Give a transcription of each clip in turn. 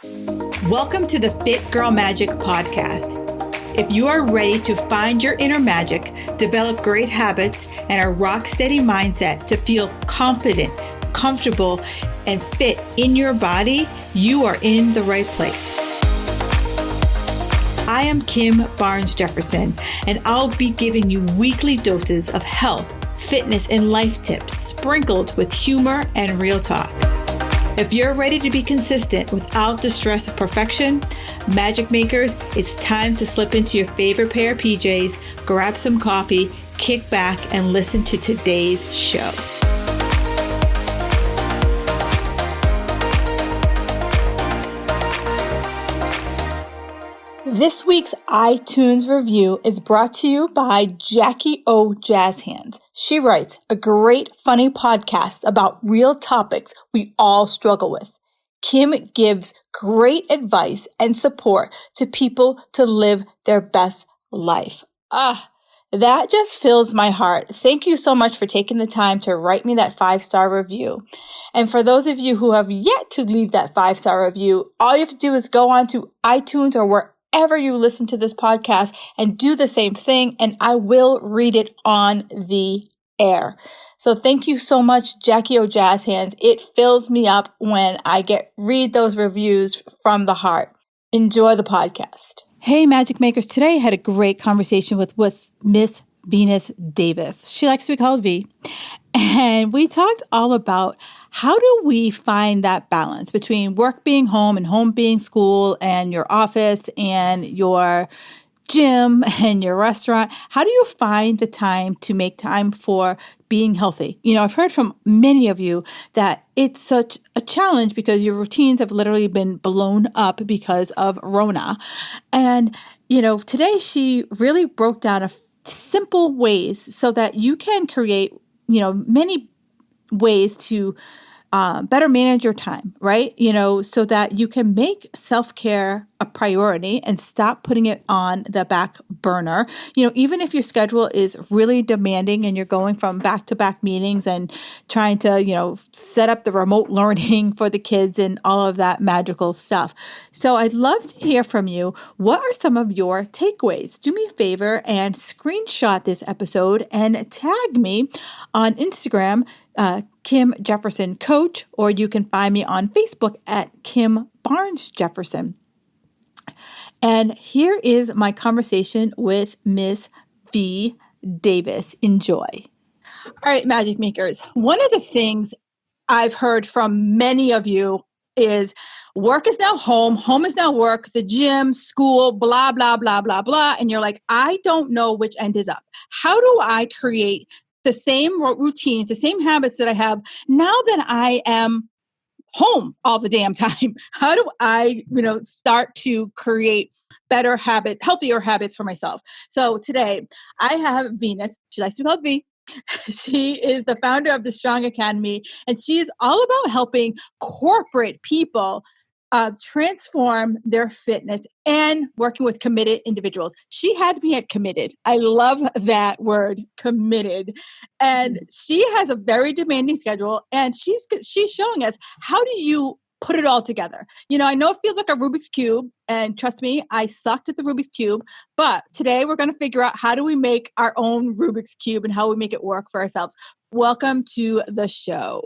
Welcome to the Fit Girl Magic podcast. If you are ready to find your inner magic, develop great habits, and a rock steady mindset to feel confident, comfortable, and fit in your body, you are in the right place. I am Kim Barnes Jefferson, and I'll be giving you weekly doses of health, fitness, and life tips sprinkled with humor and real talk. If you're ready to be consistent without the stress of perfection, magic makers, it's time to slip into your favorite pair of PJs, grab some coffee, kick back, and listen to today's show. This week's iTunes review is brought to you by Jackie O Jazz Hands. She writes a great, funny podcast about real topics we all struggle with. Kim gives great advice and support to people to live their best life. That just fills my heart. Thank you so much for taking the time to write me that 5-star review. And for those of you who have yet to leave that 5-star review, all you have to do is go on to iTunes or wherever you listen to this podcast and do the same thing, and I will read it on the air. So thank you so much, Jackie O Jazz Hands. It fills me up when I read those reviews from the heart. Enjoy the podcast. Hey, Magic Makers. Today I had a great conversation with Miss Venus Davis. She likes to be called V. And we talked all about how do we find that balance between work being home and home being school and your office and your gym and your restaurant. How do you find the time to make time for being healthy? You know, I've heard from many of you that it's such a challenge because your routines have literally been blown up because of Rona. And, you know, today she really broke down simple ways so that you can create, many ways to better manage your time, right? So that you can make self-care a priority and stop putting it on the back burner. Even if your schedule is really demanding and you're going from back-to-back meetings and trying to, set up the remote learning for the kids and all of that magical stuff. So I'd love to hear from you. What are some of your takeaways? Do me a favor and screenshot this episode and tag me on Instagram, Kim Jefferson Coach, or you can find me on Facebook at Kim Barnes Jefferson. And here is my conversation with Miss V. Davis. Enjoy. All right, Magic Makers. One of the things I've heard from many of you is work is now home, home is now work, the gym, school, blah, blah, blah, blah, blah. And you're like, I don't know which end is up. How do I create the same routines, the same habits that I have now that I am home all the damn time? How do I, start to create better habits, healthier habits for myself? So today I have Venus. She likes to be called V. She is the founder of the Strong Academy, and she is all about helping corporate people transform their fitness and working with committed individuals. She had me at committed. I love that word, committed. And she has a very demanding schedule, and she's showing us, how do you put it all together? I know it feels like a Rubik's Cube, and trust me, I sucked at the Rubik's Cube, but today we're going to figure out how do we make our own Rubik's Cube and how we make it work for ourselves. Welcome to the show.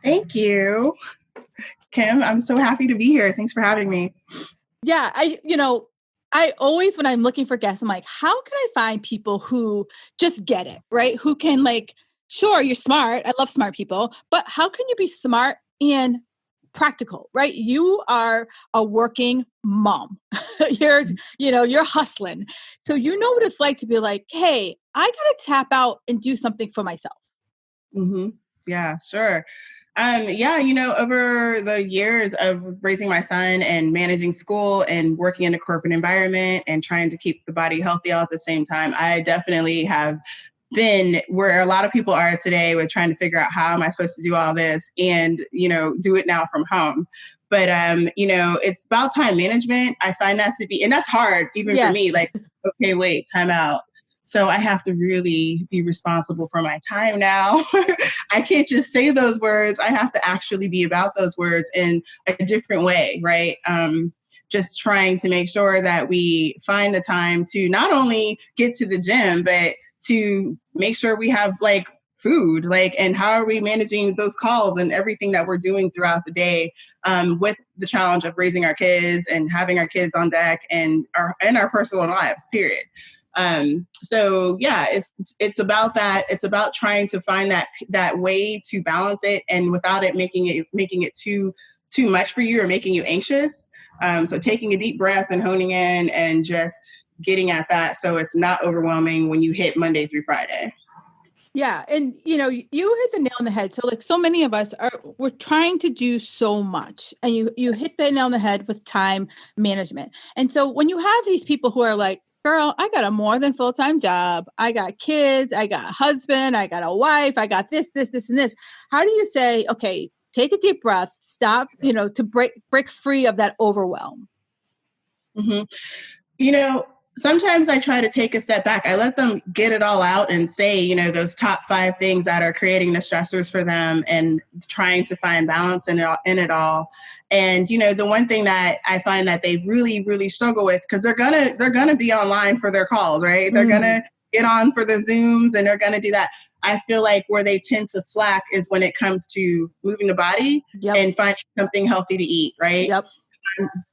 Thank you, Kim. I'm so happy to be here. Thanks for having me. Yeah, I always, when I'm looking for guests, I'm like, how can I find people who just get it, right? Who can sure, you're smart. I love smart people, but how can you be smart and practical, right? You are a working mom. You're hustling. So you know what it's like to be like, hey, I got to tap out and do something for myself. Mm-hmm. Yeah, sure. Over the years of raising my son and managing school and working in a corporate environment and trying to keep the body healthy all at the same time, I definitely have been where a lot of people are today with trying to figure out how am I supposed to do all this and, do it now from home. But, it's about time management. I find that to be, and that's hard even for me, like, okay, wait, time out. So I have to really be responsible for my time now. I can't just say those words. I have to actually be about those words in a different way, right? Just trying to make sure that we find the time to not only get to the gym, but to make sure we have like food, like, and how are we managing those calls and everything that we're doing throughout the day, with the challenge of raising our kids and having our kids on deck and our personal lives, period. So yeah, it's about that. It's about trying to find that way to balance it, and without it making it too much for you or making you anxious. So taking a deep breath and honing in and just getting at that, so it's not overwhelming when you hit Monday through Friday. Yeah. And, you hit the nail on the head. So like so many of us we're trying to do so much, and you hit the nail on the head with time management. And so when you have these people who are like, girl, I got a more than full-time job. I got kids, I got a husband, I got a wife, I got this, and this. How do you say, okay, take a deep breath, stop, to break free of that overwhelm? Mm-hmm. Sometimes I try to take a step back. I let them get it all out and say, those top 5 things that are creating the stressors for them, and trying to find balance in it all. And, the one thing that I find that they really, really struggle with, because they're gonna be online for their calls, right? They're gonna get on for the Zooms, and they're gonna do that. I feel like where they tend to slack is when it comes to moving the body and finding something healthy to eat, right? Yep.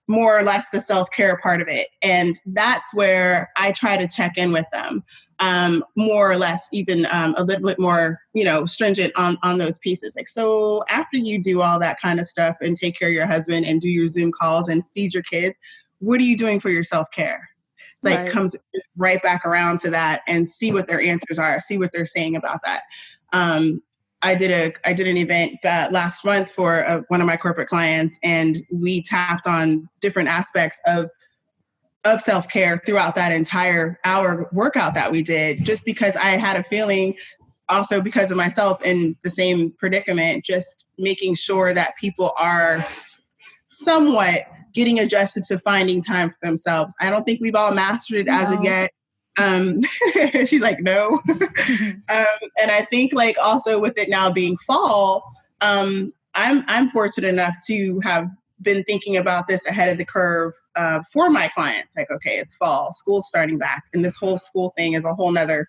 More or less the self-care part of it. And that's where I try to check in with them, more or less, even a little bit more, stringent on those pieces. Like, so after you do all that kind of stuff and take care of your husband and do your Zoom calls and feed your kids, what are you doing for your self-care? It's like, comes right back around to that, and see what their answers are, see what they're saying about that. I did an event last month for one of my corporate clients, and we tapped on different aspects of self-care throughout that entire hour workout that we did, just because I had a feeling, also because of myself in the same predicament, just making sure that people are somewhat getting adjusted to finding time for themselves. I don't think we've all mastered it as of yet. She's like, no. And I think, like, also with it now being fall, I'm fortunate enough to have been thinking about this ahead of the curve for my clients. Like, okay, it's fall, school's starting back, and this whole school thing is a whole nother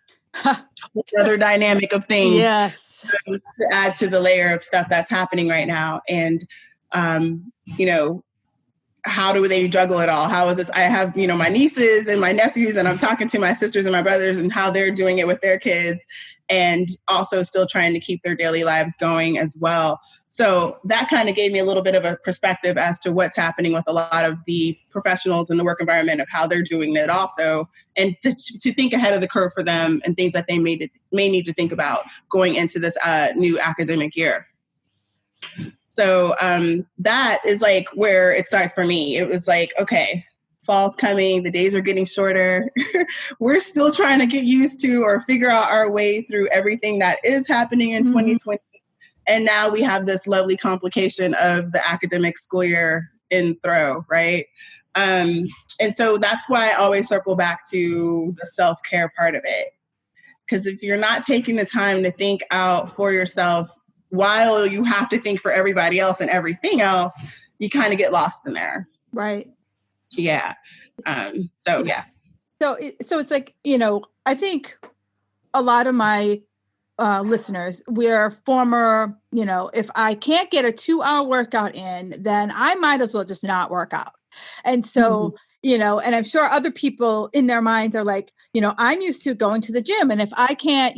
dynamic of things. Yes. To add to the layer of stuff that's happening right now. And, how do they juggle it all? How is this? I have, my nieces and my nephews, and I'm talking to my sisters and my brothers and how they're doing it with their kids, and also still trying to keep their daily lives going as well. So that kind of gave me a little bit of a perspective as to what's happening with a lot of the professionals in the work environment, of how they're doing it also, and to think ahead of the curve for them, and things that they may need to think about going into this new academic year. So that is like where it starts for me. It was like, okay, fall's coming, the days are getting shorter. We're still trying to get used to or figure out our way through everything that is happening in 2020. And now we have this lovely complication of the academic school year in throw, right? And so that's why I always circle back to the self-care part of it. Because if you're not taking the time to think out for yourself, while you have to think for everybody else and everything else, you kind of get lost in there. Right. Yeah. So it's like, I think a lot of my listeners, we're former, if I can't get a 2-hour workout in, then I might as well just not work out. And so, and I'm sure other people in their minds are like, I'm used to going to the gym, and if I can't,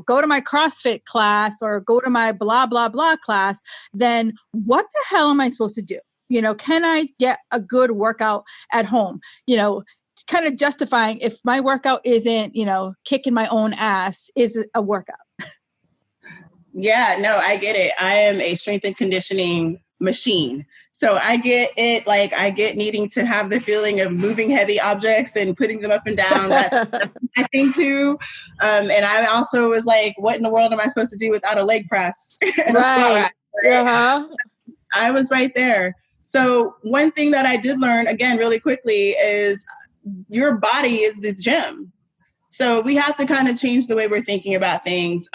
go to my CrossFit class or go to my blah, blah, blah class, then what the hell am I supposed to do? Can I get a good workout at home? Kind of justifying, if my workout isn't, kicking my own ass, is it a workout? Yeah, no, I get it. I am a strength and conditioning machine. So I get it. Like, I get needing to have the feeling of moving heavy objects and putting them up and down. That's my thing too. And I also was like, what in the world am I supposed to do without a leg press? Right. I was right there. So one thing that I did learn, again, really quickly, is your body is the gym. So we have to kind of change the way we're thinking about things.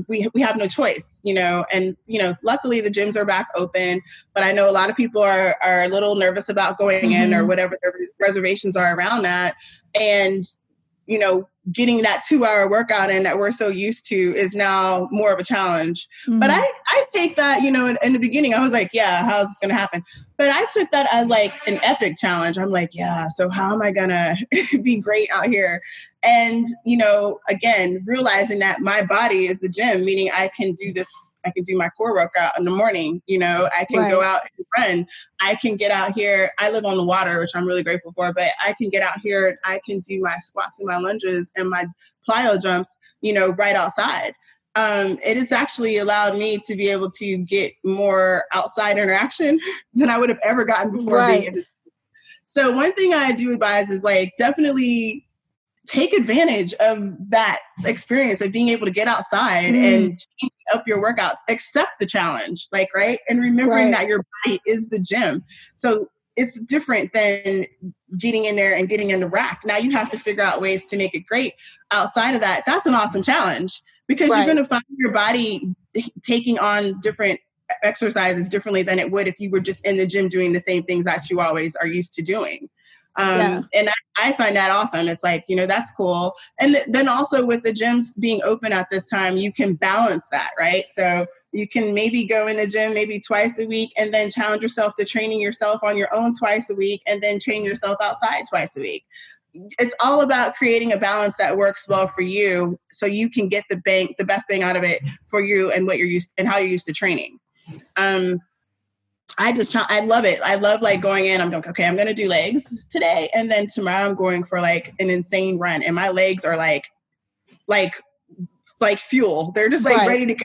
We have no choice, and, luckily the gyms are back open, but I know a lot of people are a little nervous about going in or whatever their reservations are around that. And, getting that 2-hour workout in that we're so used to is now more of a challenge. But I take that, in the beginning, I was like, yeah, how's this going to happen? But I took that as like an epic challenge. I'm like, yeah, so how am I going to be great out here? And, again, realizing that my body is the gym, meaning I can do this. I can do my core workout in the morning. I can go out and run. I can get out here. I live on the water, which I'm really grateful for, but I can get out here and I can do my squats and my lunges and my plyo jumps, right outside. It has actually allowed me to be able to get more outside interaction than I would have ever gotten before being in. So one thing I do advise is like, definitely take advantage of that experience of being able to get outside and change up your workouts, accept the challenge, right? And remembering that your body is the gym. So it's different than getting in there and getting in the rack. Now you have to figure out ways to make it great. Outside of that, that's an awesome challenge because you're going to find your body taking on different exercises differently than it would if you were just in the gym doing the same things that you always are used to doing. And I find that awesome. It's like, that's cool. And then also with the gyms being open at this time, you can balance that, right? So you can maybe go in the gym maybe twice a week and then challenge yourself to training yourself on your own twice a week and then train yourself outside twice a week. It's all about creating a balance that works well for you so you can get the best bang out of it for you and what you're used and how you're used to training. I love it. I love like going in, I'm like, okay, I'm going to do legs today. And then tomorrow I'm going for like an insane run. And my legs are like fuel. They're just like ready to go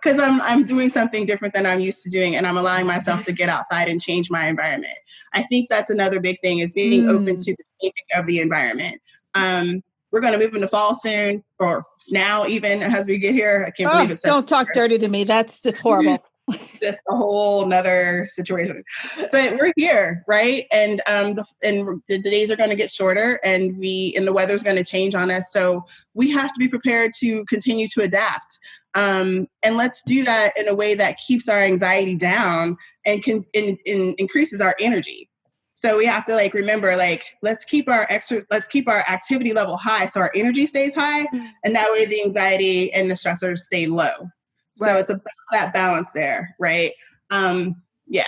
because I'm doing something different than I'm used to doing. And I'm allowing myself to get outside and change my environment. I think that's another big thing is being open to the changing of the environment. We're going to move into fall soon or now even as we get here. I can't believe it. Don't talk dirty to me. That's just horrible. Just a whole nother situation, but we're here, right? And the days are going to get shorter, and the weather's going to change on us. So we have to be prepared to continue to adapt. And let's do that in a way that keeps our anxiety down and increases our energy. So we have to remember, let's keep our activity level high, so our energy stays high, and that way the anxiety and the stressors stay low. So it's about that balance there, right? Yeah.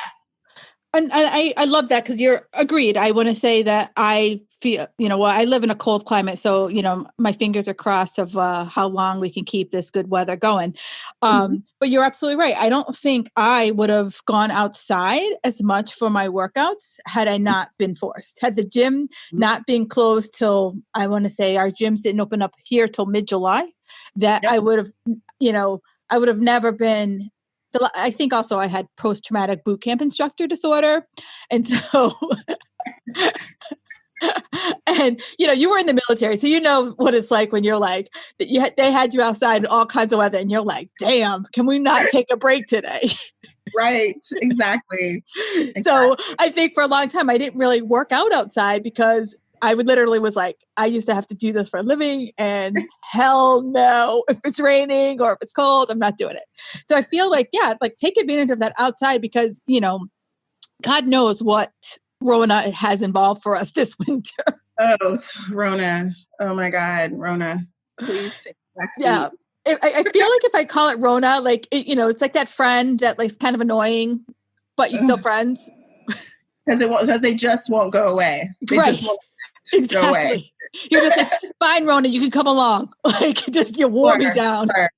And I love that because you're agreed. I want to say that I feel, I live in a cold climate. So, my fingers are crossed of how long we can keep this good weather going. But you're absolutely right. I don't think I would have gone outside as much for my workouts had I not been forced. Had the gym not been closed till, I want to say our gyms didn't open up here till mid-July, that I would have, I would have never been. I think also I had post-traumatic boot camp instructor disorder. And so, and you were in the military, so you know what it's like when you're like, they had you outside in all kinds of weather and you're like, damn, can we not take a break today? Right. Exactly. So I think for a long time, I didn't really work out outside because I would literally was like, I used to have to do this for a living and hell no, if it's raining or if it's cold, I'm not doing it. So I feel like, take advantage of that outside because, God knows what Rona has involved for us this winter. Oh, Rona. Oh my God, Rona. Please take a back seat. Yeah. I feel like if I call it Rona, it's like that friend that kind of annoying, but you're still friends. Because they just won't go away. They just won't. Exactly. Go away. You're just like, fine, Rona, you can come along. You wore me down. Sure.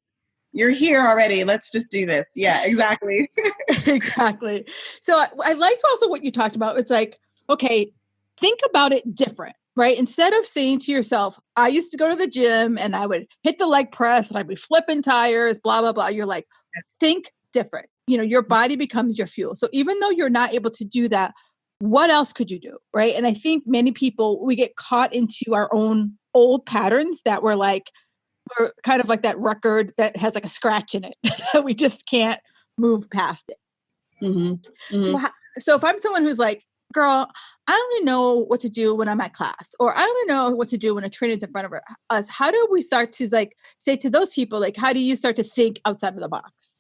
You're here already. Let's just do this. Yeah, exactly. Exactly. So I liked also what you talked about. It's like, okay, think about it different, right? Instead of saying to yourself, I used to go to the gym and I would hit the leg press and I'd be flipping tires, blah, blah, blah. You're like, think different. Your body becomes your fuel. So even though you're not able to do that, what else could you do? Right. And I think many people, we get caught into our own old patterns that we're kind of like that record that has a scratch in it. We just can't move past it. Mm-hmm. Mm-hmm. So if I'm someone who's like, girl, I only know what to do when I'm at class, or I only know what to do when a trainer's in front of us. How do we start to like say to those people, like, how do you start to think outside of the box?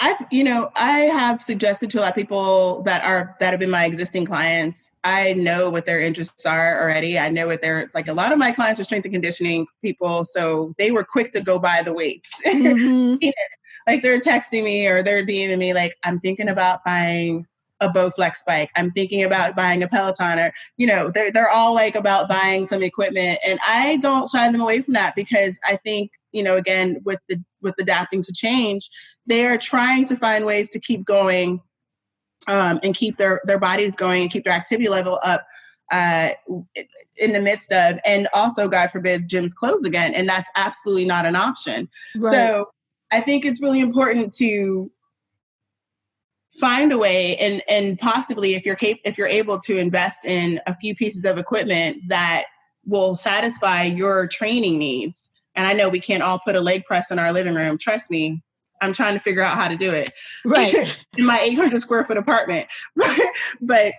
I have suggested to a lot of people that have been my existing clients. I know what their interests are already. I know what they're like. A lot of my clients are strength and conditioning people, so they were quick to go buy the weights. Mm-hmm. Like they're texting me or they're DMing me, like, I'm thinking about buying a Bowflex bike. I'm thinking about buying a Peloton, or they're all like about buying some equipment, and I don't shy them away from that because I think again with adapting to change, they are trying to find ways to keep going and keep their bodies going and keep their activity level up in the midst of, and also, God forbid, gyms close again, and that's absolutely not an option. Right. So I think it's really important to find a way, and possibly if you're able to invest in a few pieces of equipment that will satisfy your training needs. And I know we can't all put a leg press in our living room. Trust me, I'm trying to figure out how to do it. Right. In my 800 square foot apartment. But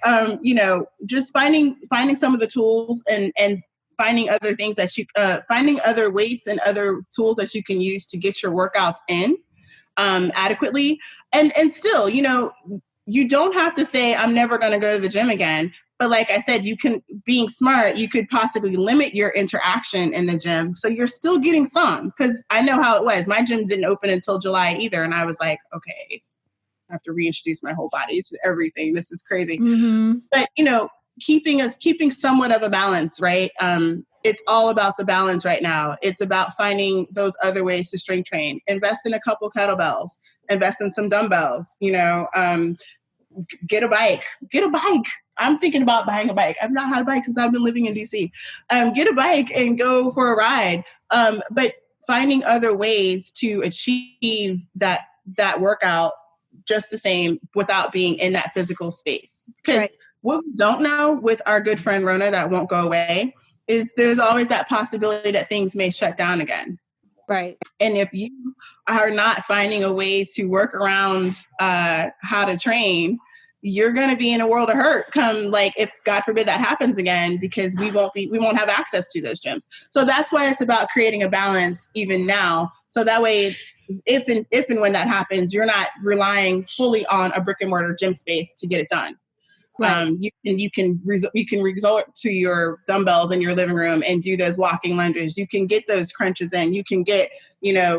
just finding some of the tools and finding other things that finding other weights and other tools that you can use to get your workouts in adequately. And still, you don't have to say, I'm never going to go to the gym again. But like I said, being smart, you could possibly limit your interaction in the gym. So you're still getting some, because I know how it was. My gym didn't open until July either. And I was like, okay, I have to reintroduce my whole body to everything. This is crazy. Mm-hmm. But, keeping somewhat of a balance, right? It's all about the balance right now. It's about finding those other ways to strength train. Invest in a couple kettlebells. Invest in some dumbbells. Get a bike. I'm thinking about buying a bike. I've not had a bike since I've been living in DC. Get a bike and go for a ride. But finding other ways to achieve that workout just the same without being in that physical space. Because what we don't know with our good friend Rona that won't go away is there's always that possibility that things may shut down again. Right. And if you are not finding a way to work around how to train, you're going to be in a world of hurt come, like, if God forbid that happens again, because we won't have access to those gyms. So that's why it's about creating a balance even now. So that way, if and when that happens, you're not relying fully on a brick and mortar gym space to get it done. Right. You can resort to your dumbbells in your living room and do those walking lunges. You can get those crunches in. You can get,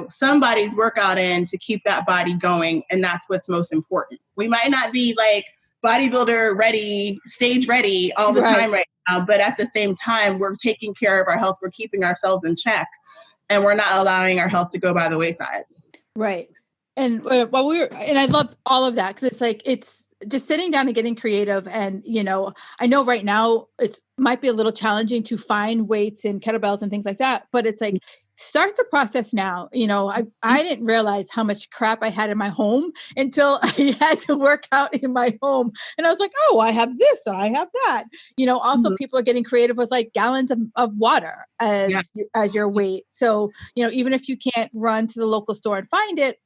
somebody's workout in to keep that body going. And that's what's most important. We might not be like bodybuilder ready, stage ready all the time right now, but at the same time, we're taking care of our health. We're keeping ourselves in check, and we're not allowing our health to go by the wayside. Right. And I love all of that, because it's just sitting down and getting creative. And, I know right now it might be a little challenging to find weights and kettlebells and things like that, but it's like, start the process now. I didn't realize how much crap I had in my home until I had to work out in my home. And I was like, oh, I have this and I have that. Also people are getting creative with like gallons of water as your weight. So, even if you can't run to the local store and find it,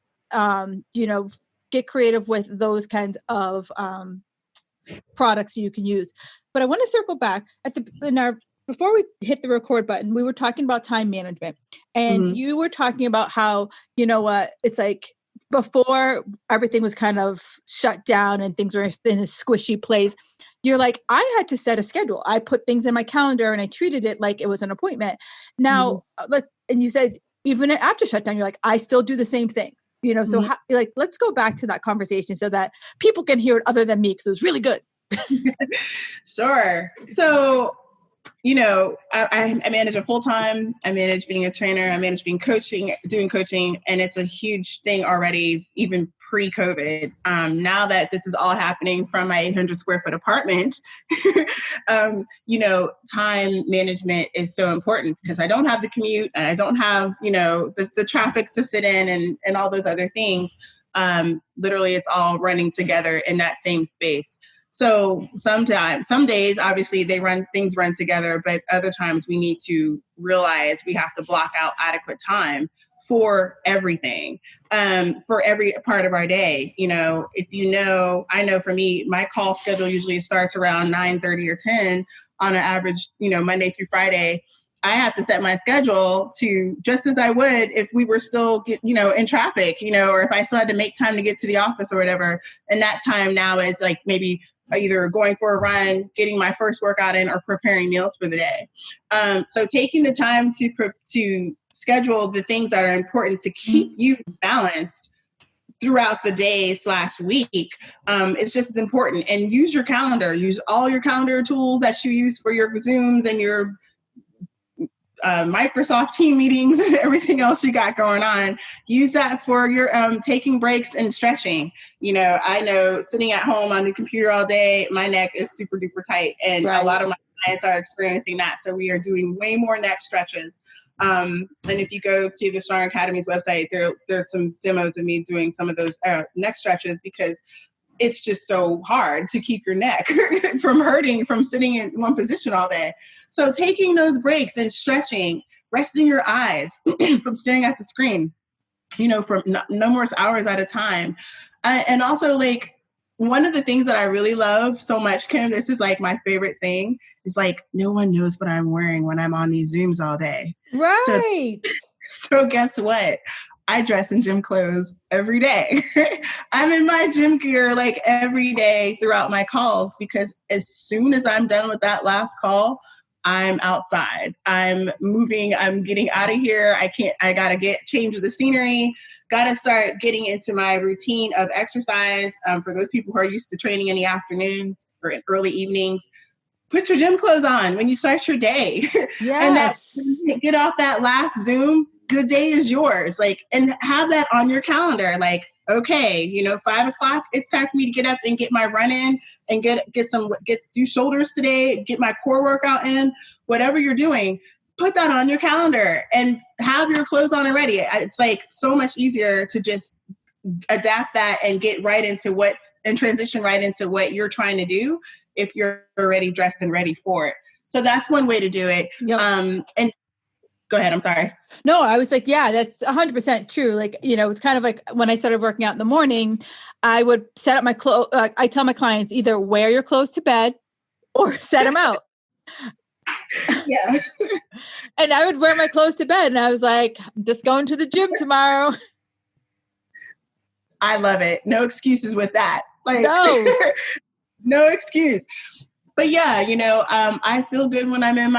get creative with those kinds of products you can use. But I want to circle back before we hit the record button, we were talking about time management, and you were talking about how, it's like before everything was kind of shut down and things were in a squishy place. You're like, I had to set a schedule. I put things in my calendar and I treated it like it was an appointment. Now, and you said, even after shutdown, you're like, I still do the same things. So let's go back to that conversation so that people can hear it other than me, because it was really good. Sure. So, I manage a full-time, I manage being a trainer, I manage doing coaching, and it's a huge thing already, even pre-COVID. Now that this is all happening from my 800 square foot apartment, time management is so important, because I don't have the commute and I don't have, the traffic to sit in and all those other things. Literally, it's all running together in that same space. So some days, obviously things run together, but other times we need to realize we have to block out adequate time for everything, for every part of our day. You know, if you know, I know for me, my call schedule usually starts around 9:30 or 10 on an average, you know, Monday through Friday. I have to set my schedule to just as I would if we were still, in traffic, or if I still had to make time to get to the office or whatever. And that time now is like maybe either going for a run, getting my first workout in, or preparing meals for the day. So taking the time to schedule the things that are important to keep you balanced throughout the day/week is just as important. And use your calendar. Use all your calendar tools that you use for your Zooms and your Microsoft team meetings and everything else you got going on. Use that for your taking breaks and stretching. I know sitting at home on the computer all day, my neck is super duper tight, and a lot of my clients are experiencing that. So we are doing way more neck stretches. And if you go to the Strong Academy's website, there's some demos of me doing some of those neck stretches, because it's just so hard to keep your neck from hurting from sitting in one position all day. So taking those breaks and stretching, resting your eyes from staring at the screen, for numerous hours at a time. And also, like, one of the things that I really love so much, Kim, this is like my favorite thing, is like, no one knows what I'm wearing when I'm on these Zooms all day. Right. So guess what? I dress in gym clothes every day. I'm in my gym gear like every day throughout my calls, because as soon as I'm done with that last call, I'm outside. I'm moving. I'm getting out of here. I got to change the scenery. Got to start getting into my routine of exercise. For those people who are used to training in the afternoons or in early evenings, put your gym clothes on when you start your day. Yes. And that, get off that last Zoom, the day is yours. Like, and have that on your calendar. Like, okay, 5:00, it's time for me to get up and get my run in and do shoulders today, get my core workout in. Whatever you're doing, put that on your calendar and have your clothes on already. It's like so much easier to just adapt that and get right into transition right into what you're trying to do if you're already dressed and ready for it. So that's one way to do it. Yep. And go ahead. I'm sorry. No, I was like, yeah, that's 100% true. Like, it's kind of like when I started working out in the morning, I would set up my clothes. I tell my clients, either wear your clothes to bed or set them out. Yeah. And I would wear my clothes to bed, and I was like, I'm just going to the gym tomorrow. I love it. No excuses with that. Like, no excuse. But yeah, I feel good when I'm in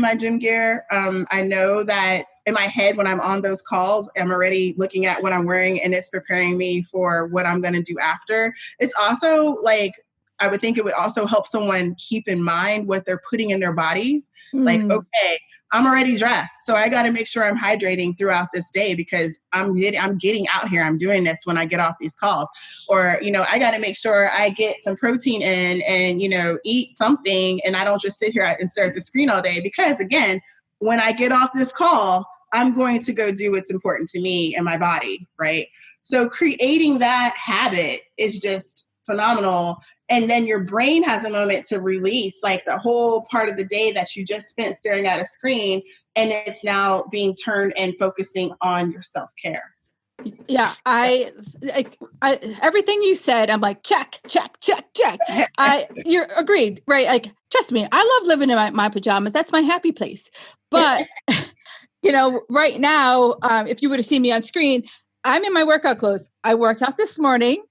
my gym gear. I know that in my head, when I'm on those calls, I'm already looking at what I'm wearing, and it's preparing me for what I'm going to do after. It's also like, I would think it would also help someone keep in mind what they're putting in their bodies. Like, okay, I'm already dressed, so I got to make sure I'm hydrating throughout this day, because I'm getting out here. I'm doing this when I get off these calls. Or, I got to make sure I get some protein in and, eat something, and I don't just sit here and stare at the screen all day, because again, when I get off this call, I'm going to go do what's important to me and my body, right? So creating that habit is just phenomenal. And then your brain has a moment to release, like, the whole part of the day that you just spent staring at a screen, and it's now being turned and focusing on your self-care. Yeah, I everything you said, I'm like, check. You're agreed, right? Like, trust me, I love living in my pajamas. That's my happy place. But right now, if you would have seen me on screen, I'm in my workout clothes. I worked out this morning.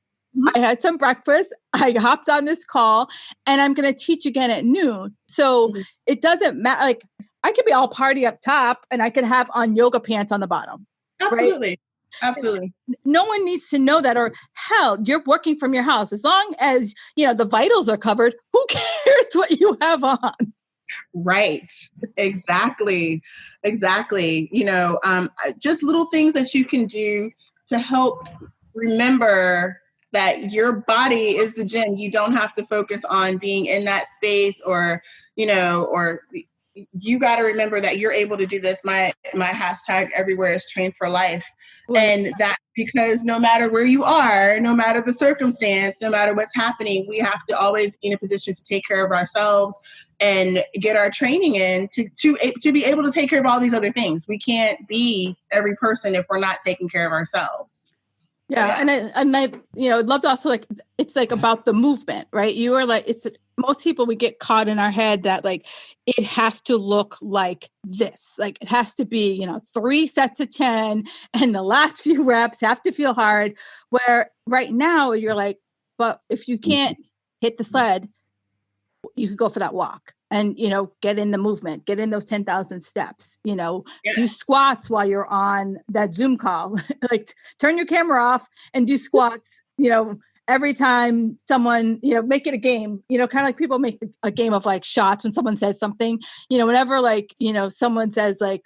I had some breakfast. I hopped on this call, and I'm going to teach again at noon. So it doesn't matter. Like, I could be all party up top, and I could have on yoga pants on the bottom. Absolutely. Right? Absolutely. No one needs to know that, or hell, you're working from your house. As long as, the vitals are covered, who cares what you have on? Right. Exactly. Just little things that you can do to help remember that your body is the gym. You don't have to focus on being in that space or you got to remember that you're able to do this. My hashtag everywhere is trained for life. And that because no matter where you are, no matter the circumstance, no matter what's happening, we have to always be in a position to take care of ourselves and get our training in to be able to take care of all these other things. We can't be every person if we're not taking care of ourselves. Yeah. And I, I'd love to also like, it's like about the movement, right? You are like, most people, we get caught in our head that like, it has to look like this, like it has to be, 3 sets of 10 and the last few reps have to feel hard, where right now you're like, but if you can't hit the sled, you could go for that walk and, get in the movement, get in those 10,000 steps, Yes. do squats while you're on that Zoom call, like turn your camera off and do squats, every time someone, make it a game, kind of like people make a game of like shots when someone says something, whenever like, someone says like,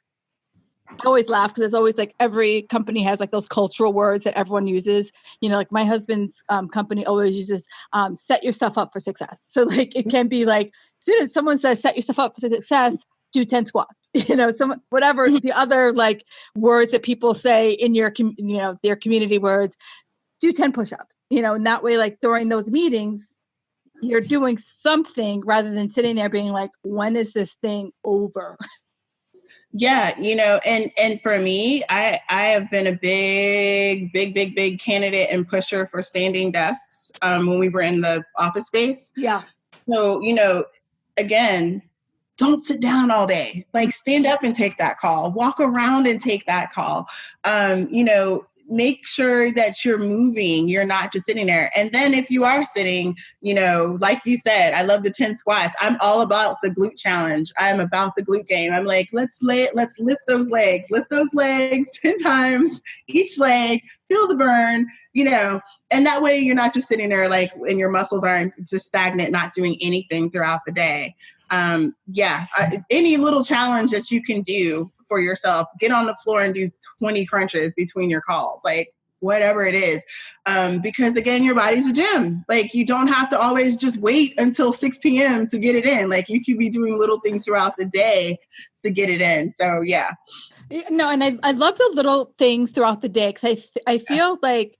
I always laugh because there's always like every company has like those cultural words that everyone uses. Like my husband's company always uses set yourself up for success. So like it can be like, as soon as someone says set yourself up for success, do 10 squats, whatever the other like words that people say in your, their community words, do 10 push-ups, and that way, like during those meetings, you're doing something rather than sitting there being like, when is this thing over? Yeah, and for me, I have been a big candidate and pusher for standing desks when we were in the office space. Yeah. So, again, don't sit down all day. Like stand up and take that call. Walk around and take that call. Make sure that you're moving. You're not just sitting there. And then if you are sitting, like you said, I love the 10 squats. I'm all about the glute challenge. I'm about the glute game. I'm like, let's lift those legs. Lift those legs 10 times each leg. Feel the burn, and that way you're not just sitting there like, and your muscles aren't just stagnant, not doing anything throughout the day. Any little challenge that you can do for yourself, get on the floor and do 20 crunches between your calls, like whatever it is. Because again, your body's a gym. Like you don't have to always just wait until 6 p.m. to get it in. Like you could be doing little things throughout the day to get it in. So yeah. No, and I love the little things throughout the day because I feel like,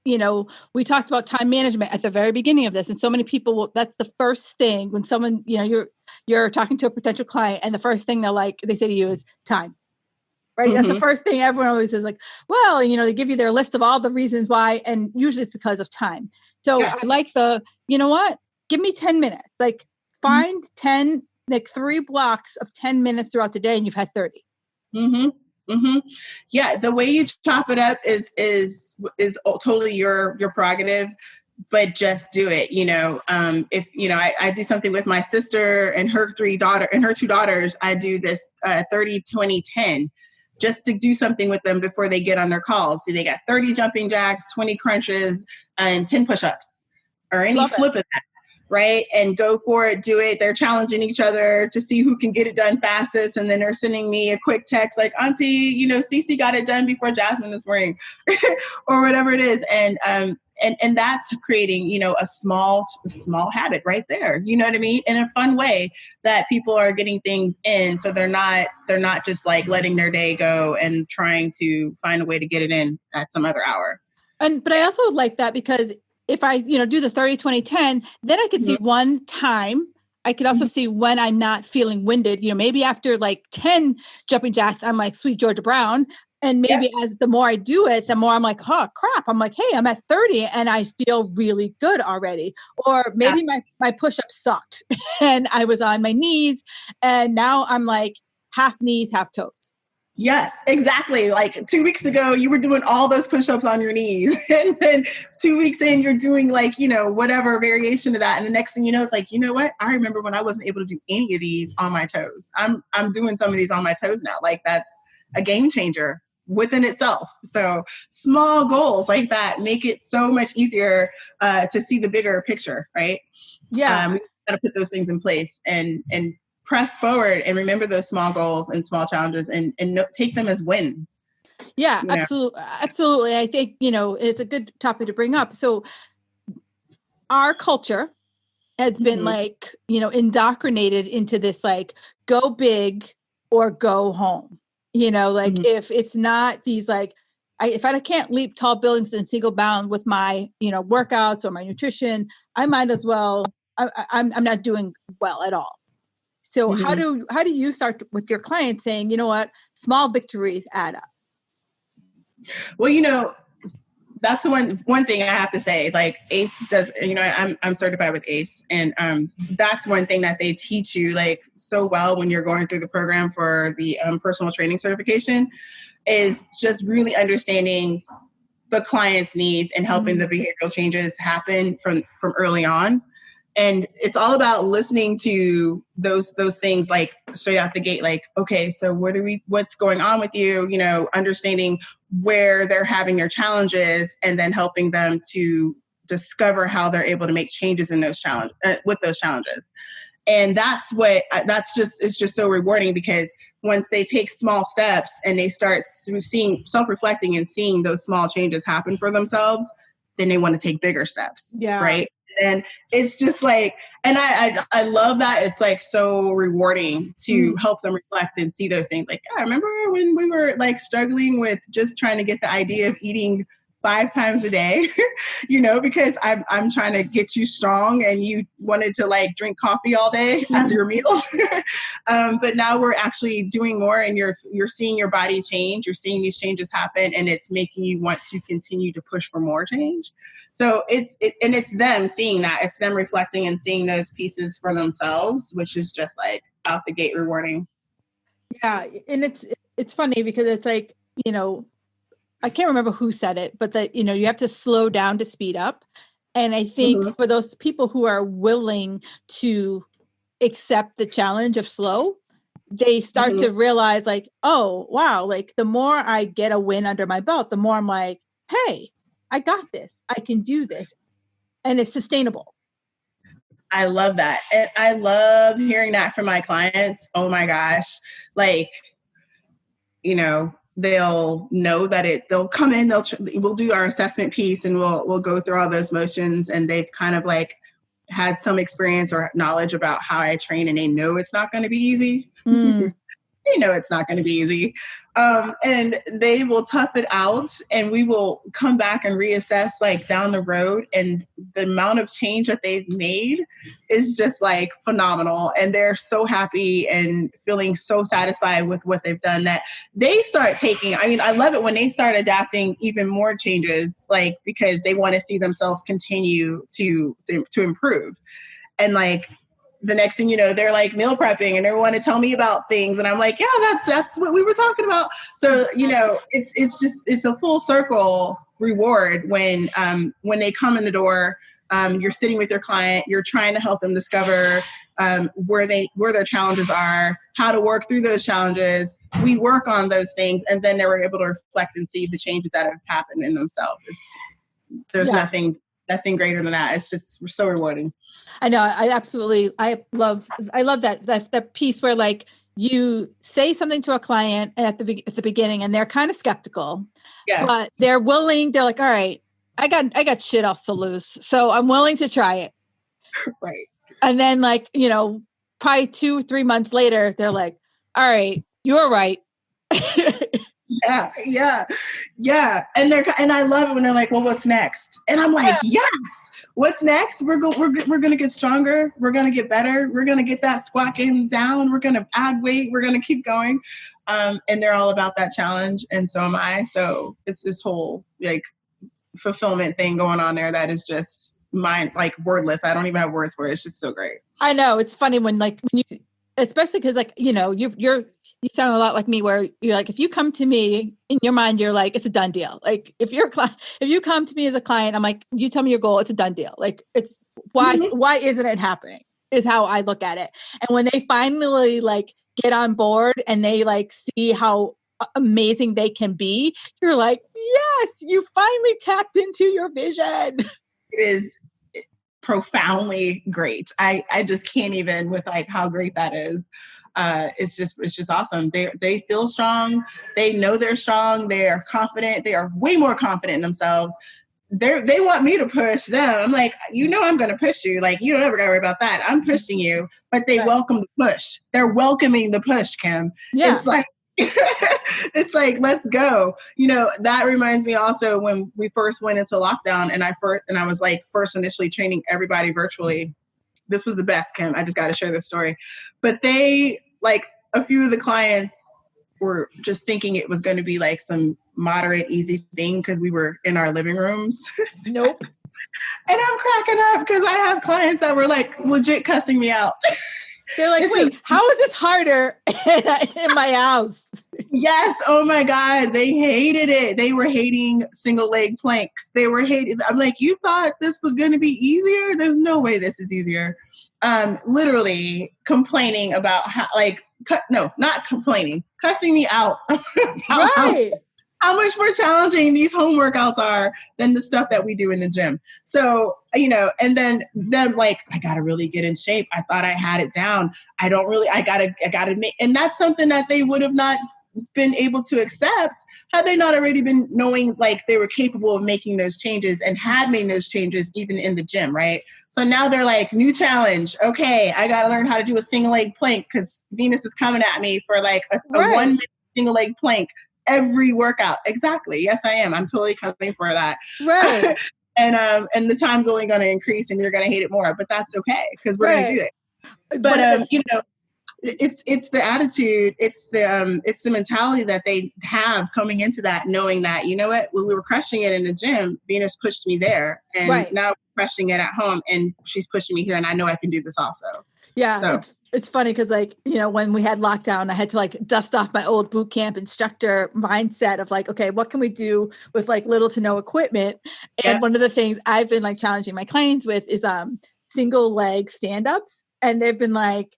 we talked about time management at the very beginning of this, and so many people that's the first thing when someone, you're talking to a potential client and the first thing they say to you is time. Right. Mm-hmm. That's the first thing everyone always says, like, well, they give you their list of all the reasons why. And usually it's because of time. So I like what, give me 10 minutes, like find 10, like 3 blocks of 10 minutes throughout the day and you've had 30. Mm-hmm. Mm-hmm. Yeah. The way you chop it up is totally your prerogative, but just do it. If, I do something with my sister and her 2 daughters, I do this 30, 20, 10. Just to do something with them before they get on their calls. So they got 30 jumping jacks, 20 crunches, and 10 push-ups, or any flip of that, right? And go for it, do it. They're challenging each other to see who can get it done fastest. And then they're sending me a quick text like, Auntie, Cece got it done before Jasmine this morning, or whatever it is. And that's creating, a small habit right there. You know what I mean? In a fun way that people are getting things in. So they're not just like letting their day go and trying to find a way to get it in at some other hour. But I also like that because if I, do the 30, 20, 10, then I can see one time. I could also see when I'm not feeling winded, maybe after like 10 jumping jacks, I'm like sweet Georgia Brown. And maybe as the more I do it, the more I'm like, oh crap. I'm like, hey, I'm at 30 and I feel really good already. Or maybe my push-up sucked and I was on my knees and now I'm like half knees, half toes. Yes, exactly. Like 2 weeks ago, you were doing all those push-ups on your knees. And then 2 weeks in, you're doing like, whatever variation of that. And the next thing you know, it's like, you know what? I remember when I wasn't able to do any of these on my toes. I'm doing some of these on my toes now. Like that's a game changer within itself. So small goals like that make it so much easier to see the bigger picture, right? Yeah. We got to put those things in place and press forward and remember those small goals and small challenges and take them as wins. Yeah, absolutely. I think, it's a good topic to bring up. So our culture has been like, indoctrinated into this, like, go big or go home. Like if it's not these, like, if I can't leap tall buildings in single bound with my, workouts or my nutrition, I might as well, I'm not doing well at all. So how do you start with your clients saying, you know what, small victories add up? Well, that's the one thing I have to say. Like ACE does, I'm certified with ACE, and that's one thing that they teach you like so well when you're going through the program for the personal training certification, is just really understanding the client's needs and helping the behavioral changes happen from early on. And it's all about listening to those things like straight out the gate, like, okay, so what's going on with you, understanding where they're having their challenges, and then helping them to discover how they're able to make changes in those challenges, with those challenges. And it's just so rewarding, because once they take small steps and they start self-reflecting and seeing those small changes happen for themselves, then they want to take bigger steps. Yeah. Right. And it's just like, and I love that. It's like so rewarding to help them reflect and see those things. Like, yeah, I remember when we were like struggling with just trying to get the idea of eating 5 times a day, because I'm trying to get you strong, and you wanted to like drink coffee all day as your meal. But now we're actually doing more, and you're seeing your body change. You're seeing these changes happen, and it's making you want to continue to push for more change. So it's them seeing that. It's them reflecting and seeing those pieces for themselves, which is just like out the gate rewarding. Yeah. And it's funny because it's like, I can't remember who said it, but that, you have to slow down to speed up. And I think for those people who are willing to accept the challenge of slow, they start to realize like, oh, wow, like the more I get a win under my belt, the more I'm like, hey, I got this. I can do this. And it's sustainable. I love that. And I love hearing that from my clients. Oh my gosh. Like, they'll know that they'll come in, we'll do our assessment piece, and we'll go through all those motions, and they've kind of like had some experience or knowledge about how I train, and they know it's not going to be easy. They know it's not going to be easy. And they will tough it out, and we will come back and reassess like down the road. And the amount of change that they've made is just like phenomenal. And they're so happy and feeling so satisfied with what they've done that they start I love it when they start adapting even more changes, like, because they want to see themselves continue to improve. And like, the next thing you know, they're like meal prepping and they want to tell me about things. And I'm like, yeah, that's what we were talking about. So, it's a full circle reward when they come in the door. You're sitting with your client, you're trying to help them discover where their challenges are, how to work through those challenges. We work on those things, and then they were able to reflect and see the changes that have happened in themselves. There's nothing greater than that. It's just so rewarding. I know. I love that piece where like you say something to a client at the beginning and they're kind of skeptical, but they're willing. They're like, all right, I got shit else to lose, so I'm willing to try it. Right. And then like, probably 2-3 months later, they're like, all right, you're right. Yeah. And I love it when they're like, well, what's next? And I'm like, yes, what's next? We're going to get stronger. We're going to get better. We're going to get that squat game down. We're going to add weight. We're going to keep going. And they're all about that challenge. And so am I. So it's this whole like fulfillment thing going on there that is just mine, like wordless. I don't even have words for it. It's just so great. I know. It's funny when you, especially because like, you sound a lot like me, where you're like, if you come to me in your mind, you're like, it's a done deal. Like if you come to me as a client, I'm like, you tell me your goal, it's a done deal. Like it's why isn't it happening is how I look at it. And when they finally like get on board and they like see how amazing they can be, you're like, yes, you finally tapped into your vision. It is profoundly great. I just can't even with like how great that is. It's just awesome. They feel strong. They know they're strong. They are confident. They are way more confident in themselves. they want me to push them. I'm like, I'm going to push you. Like, you don't ever got to worry about that. I'm pushing you, but they welcome the push. They're welcoming the push, Kim. Yeah. It's like, it's like, let's go. That reminds me also when we first went into lockdown and I was like first initially training everybody virtually. This was the best, Kim. I just got to share this story. But they, like, a few of the clients were just thinking it was going to be like some moderate, easy thing because we were in our living rooms. Nope. And I'm cracking up because I have clients that were like legit cussing me out. They're like, wait, how is this harder in my house? Yes. Oh my God. They hated it. They were hating single leg planks. They were hating. I'm like, you thought this was going to be easier? There's no way this is easier. Literally complaining about how, like, not complaining, cussing me out. Right. How much more challenging these home workouts are than the stuff that we do in the gym. So, and then them like, I got to really get in shape. I thought I had it down. I gotta make, and that's something that they would have not been able to accept had they not already been knowing like they were capable of making those changes and had made those changes even in the gym. Right. So now they're like, new challenge. Okay. I got to learn how to do a single leg plank because Venus is coming at me for like a 1 minute single leg plank every workout. Exactly. Yes, I am. I'm totally coming for that. Right. And the time's only going to increase and you're going to hate it more, but that's okay because we're going to do it. But, it's the attitude, it's the mentality that they have coming into that, knowing that, you know what, when we were crushing it in the gym, Venus pushed me there and now we're crushing it at home and she's pushing me here and I know I can do this also. Yeah. So. It's funny because like, when we had lockdown, I had to like dust off my old boot camp instructor mindset of like, okay, what can we do with like little to no equipment? And one of the things I've been like challenging my clients with is single leg stand-ups. And they've been like,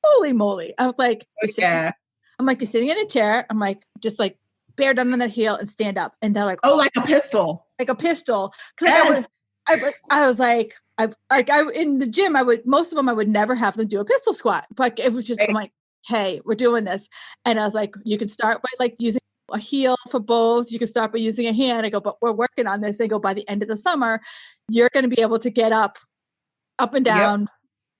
holy moly. I was like, I'm like, you're sitting in a chair. I'm like, just like bear down on that heel and stand up. And they're like, oh, like a pistol. Like a pistol. Cause I was like, in the gym, most of them, I would never have them do a pistol squat, but it was just, I'm like, hey, we're doing this. And I was like, you can start by like using a heel for both. You can start by using a hand. I go, but we're working on this. I go, by the end of the summer, you're going to be able to get up and down. Yep.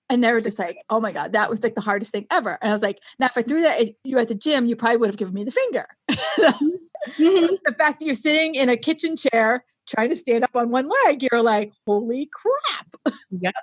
And they were just like, oh my God, that was like the hardest thing ever. And I was like, now if I threw that at you at the gym, you probably would have given me the finger. Mm-hmm. The fact that you're sitting in a kitchen chair trying to stand up on one leg, you're like, holy crap. Yep.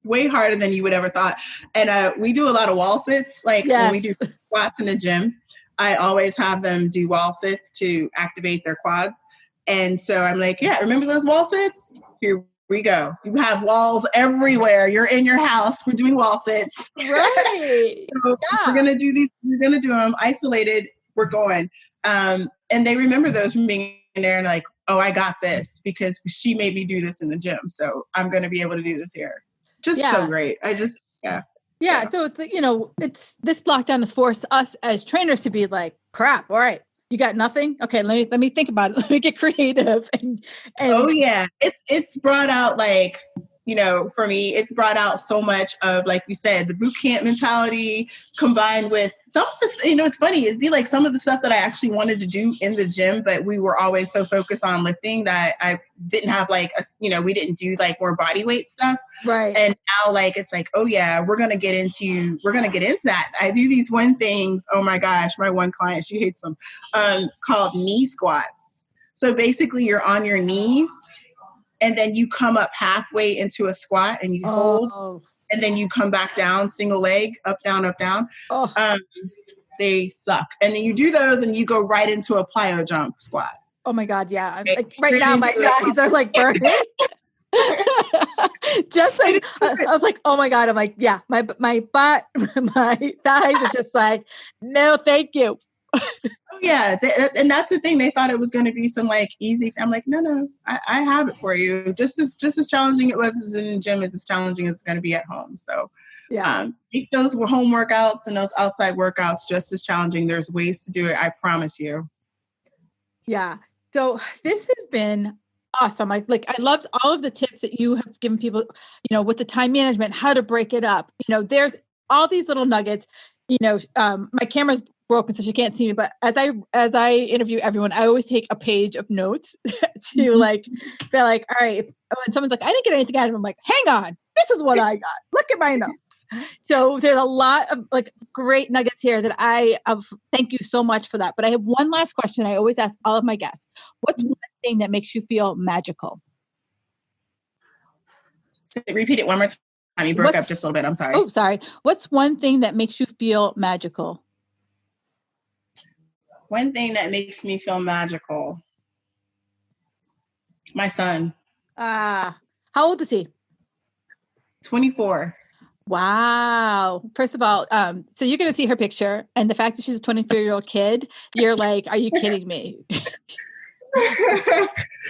Way harder than you would ever thought. And we do a lot of wall sits. Like when we do squats in the gym, I always have them do wall sits to activate their quads. And so I'm like, yeah, remember those wall sits? Here we go. You have walls everywhere. You're in your house. We're doing wall sits. Right. So we're going to do these. We're going to do them isolated. We're going. And they remember those from being in there and like, oh, I got this because she made me do this in the gym. So I'm going to be able to do this here. Just so great. Yeah. So it's, it's this lockdown has forced us as trainers to be like, crap. All right. You got nothing? Okay. Let me think about it. Let me get creative. And oh yeah. It's brought out like, for me, it's brought out so much of, like you said, the boot camp mentality combined with some of this, it's funny, it'd be like some of the stuff that I actually wanted to do in the gym, but we were always so focused on lifting that I didn't have like, we didn't do like more body weight stuff. Right. And now like, it's like, oh yeah, we're going to get into that. I do these things. Oh my gosh, my one client, she hates them, called knee squats. So basically you're on your knees and then you come up halfway into a squat and you hold, and then you come back down, single leg, up, down, up, down. They suck. And then you do those and you go right into a plyo jump squat. Oh my God. Yeah. Like, right now my thighs are like burning. Just like, I was like, oh my God. I'm like, yeah, my butt, my thighs are just like, no, thank you. Oh yeah, and that's the thing. They thought it was going to be some like easy. I'm like, no, I have it for you. Just as challenging it was in the gym as challenging as it's going to be at home. So make those home workouts and those outside workouts just as challenging. There's ways to do it. I promise you. Yeah. So this has been awesome. I loved all of the tips that you have given people. With the time management, how to break it up. There's all these little nuggets. My camera's broken, so she can't see me. But as I interview everyone, I always take a page of notes to like be like, all right. When someone's like, I didn't get anything out of it, I'm like, hang on, this is what I got. Look at my notes. So there's a lot of like great nuggets here that thank you so much for that. But I have one last question. I always ask all of my guests: what's one thing that makes you feel magical? So repeat it one more time. You broke up just a little bit. I'm sorry. Oh, sorry. What's one thing that makes you feel magical? One thing that makes me feel magical. My son. How old is he? 24. Wow. First of all, so you're going to see her picture, and the fact that she's a 24-year-old kid, you're like, are you kidding me?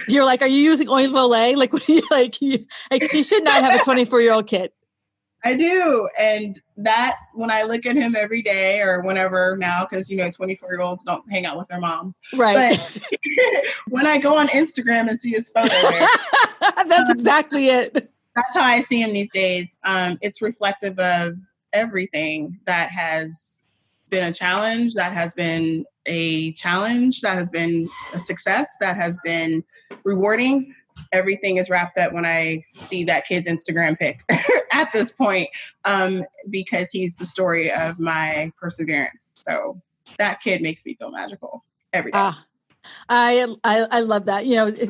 You're like, are you using Oil of Olay? Like, what are you like? She should not have a 24-year-old kid. I do. And that, when I look at him every day or whenever now, because, 24-year-olds don't hang out with their mom. Right. But when I go on Instagram and see his photo there. That's exactly it. That's how I see him these days. It's reflective of everything that has been a challenge, that has been a success, that has been rewarding. Everything is wrapped up when I see that kid's Instagram pic at this point, because he's the story of my perseverance. So that kid makes me feel magical every day. I love that.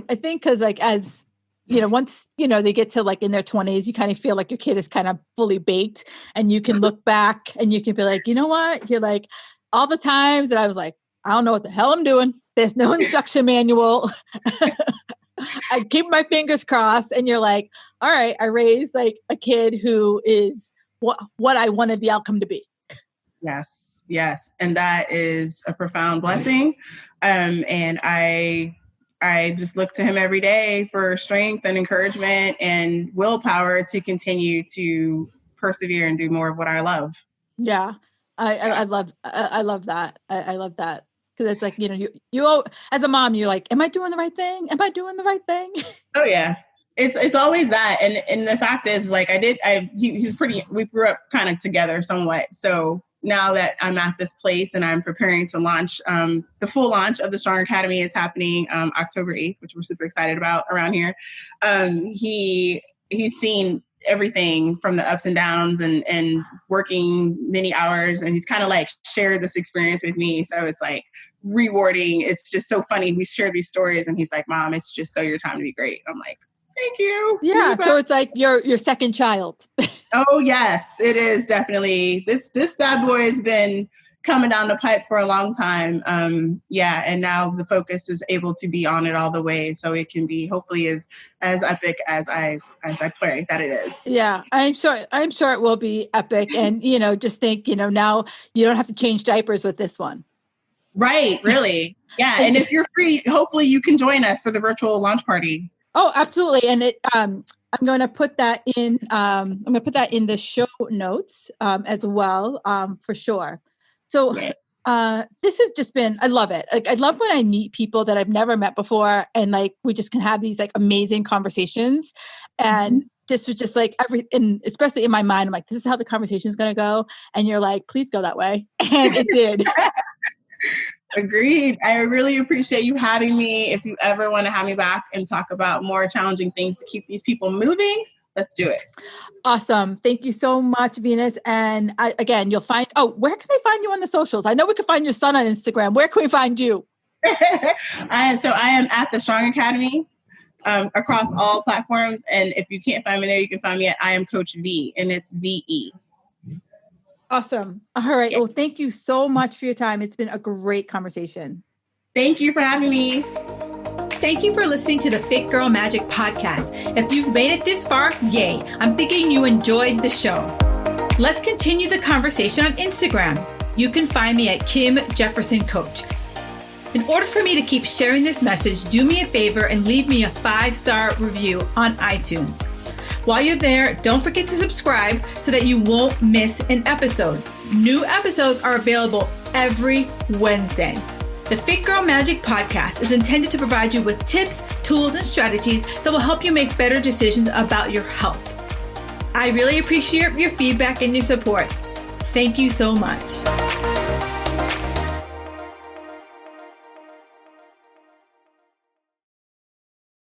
I think because like as once they get to like in their 20s, you kind of feel like your kid is kind of fully baked, and you can look back and you can be like, you know what? You're like, all the times that I was like, I don't know what the hell I'm doing. There's no instruction manual. I keep my fingers crossed, and you're like, all right, I raised like a kid who is what I wanted the outcome to be. Yes. And that is a profound blessing. And I just look to him every day for strength and encouragement and willpower to continue to persevere and do more of what I love. Yeah. I love that. I love that. Because it's like, you as a mom, you're like, am I doing the right thing? Am I doing the right thing? Oh yeah. It's always that. And the fact is like, we grew up kind of together somewhat. So now that I'm at this place and I'm preparing to launch, the full launch of the Stronger Academy is happening October 8th, which we're super excited about around here. He's seen everything from the ups and downs and working many hours, and he's kind of like shared this experience with me. So it's like rewarding. It's just so funny. We share these stories and he's like, Mom, it's just so your time to be great. I'm like, thank you. Yeah. So it's like your second child. Oh yes, it is definitely. This bad boy has been coming down the pipe for a long time. And now the focus is able to be on it all the way, so it can be hopefully as epic as I pray that it is. Yeah, I'm sure it will be epic. And just think, now you don't have to change diapers with this one. Right, really. Yeah, and if you're free, hopefully you can join us for the virtual launch party. Oh, absolutely. And I'm going to put that in. I'm going to put that in the show notes as well, for sure. So this has just been, I love it. Like, I love when I meet people that I've never met before, and like we just can have these like amazing conversations. And this was just like and especially in my mind, I'm like, this is how the conversation is going to go. And you're like, please go that way. And it did. Agreed. I really appreciate you having me. If you ever want to have me back and talk about more challenging things to keep these people moving, let's do it. Awesome. Thank you so much, Venus. And again, you'll find, where can they find you on the socials? I know we can find your son on Instagram. Where can we find you? I am at the Strong Academy across all platforms. And if you can't find me there, you can find me at I am Coach V, and it's VE. Awesome. All right. Well, thank you so much for your time. It's been a great conversation. Thank you for having me. Thank you for listening to the Fit Girl Magic podcast. If you've made it this far, yay. I'm thinking you enjoyed the show. Let's continue the conversation on Instagram. You can find me at Kim Jefferson Coach. In order for me to keep sharing this message, do me a favor and leave me a 5-star review on iTunes. While you're there, don't forget to subscribe so that you won't miss an episode. New episodes are available every Wednesday. The Fit Girl Magic podcast is intended to provide you with tips, tools, and strategies that will help you make better decisions about your health. I really appreciate your feedback and your support. Thank you so much.